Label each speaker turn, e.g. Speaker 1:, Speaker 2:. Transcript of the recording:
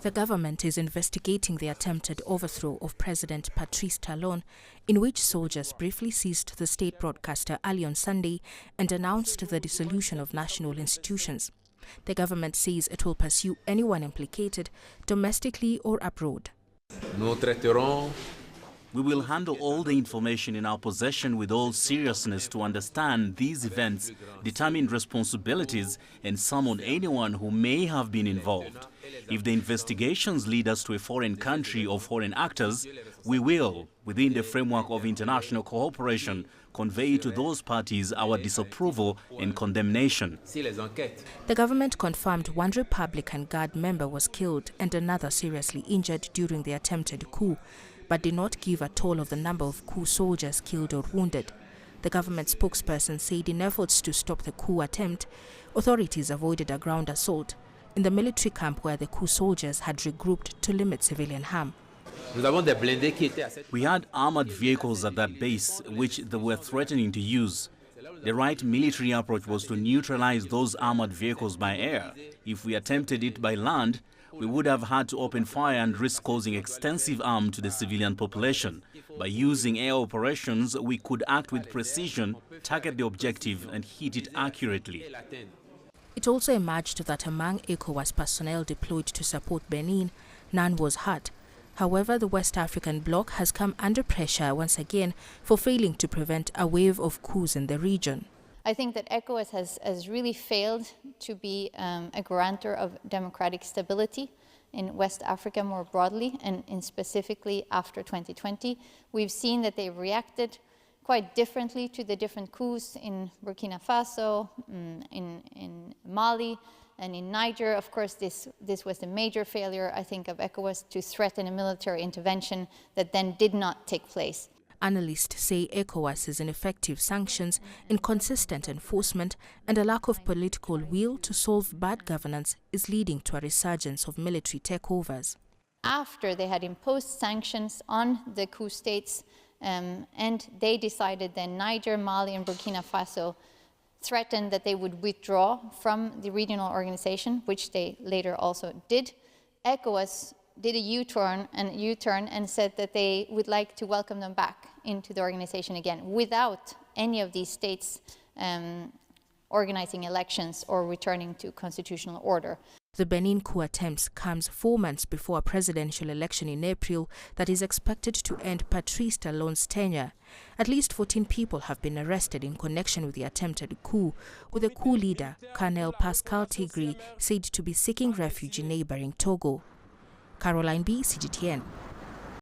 Speaker 1: The government is investigating the attempted overthrow of President Patrice Talon, in which soldiers briefly seized the state broadcaster early on Sunday and announced the dissolution of national institutions. The government says it will pursue anyone implicated, domestically or abroad.
Speaker 2: We will handle all the information in our possession with all seriousness to understand these events, determine responsibilities, and summon anyone who may have been involved. If the investigations lead us to a foreign country or foreign actors, we will, within the framework of international cooperation, convey to those parties our disapproval and condemnation.
Speaker 1: The government confirmed one Republican Guard member was killed and another seriously injured during the attempted coup, but did not give a toll of the number of coup soldiers killed or wounded. The government spokesperson said in efforts to stop the coup attempt, authorities avoided a ground assault in the military camp where the coup soldiers had regrouped to limit civilian harm.
Speaker 2: We had armored vehicles at that base, which they were threatening to use. The right military approach was to neutralize those armored vehicles by air. If we attempted it by land, we would have had to open fire and risk causing extensive harm to the civilian population. By using air operations, we could act with precision, target the objective, and hit it accurately.
Speaker 1: It also emerged that among ECOWAS personnel deployed to support Benin, none was hurt. However, the West African bloc has come under pressure once again for failing to prevent a wave of coups in the region.
Speaker 3: I think that ECOWAS has really failed to be a guarantor of democratic stability in West Africa more broadly, and specifically after 2020. We've seen that they've reacted quite differently to the different coups in Burkina Faso, in Mali, and in Niger. Of course, this was the major failure, I think, of ECOWAS to threaten a military intervention that then did not take place.
Speaker 1: Analysts say ECOWAS's ineffective sanctions, inconsistent enforcement, and a lack of political will to solve bad governance is leading to a resurgence of military takeovers.
Speaker 3: After they had imposed sanctions on the coup states, and they decided then Niger, Mali, and Burkina Faso threatened that they would withdraw from the regional organization, which they later also did. ECOWAS did a U-turn and said that they would like to welcome them back into the organization again without any of these states organizing elections or returning to constitutional order.
Speaker 1: The Benin coup attempt comes 4 months before a presidential election in April that is expected to end Patrice Talon's tenure. At least 14 people have been arrested in connection with the attempted coup, with the coup leader, Colonel Pascal Tigri, said to be seeking refuge in neighboring Togo. Caroline B., CGTN.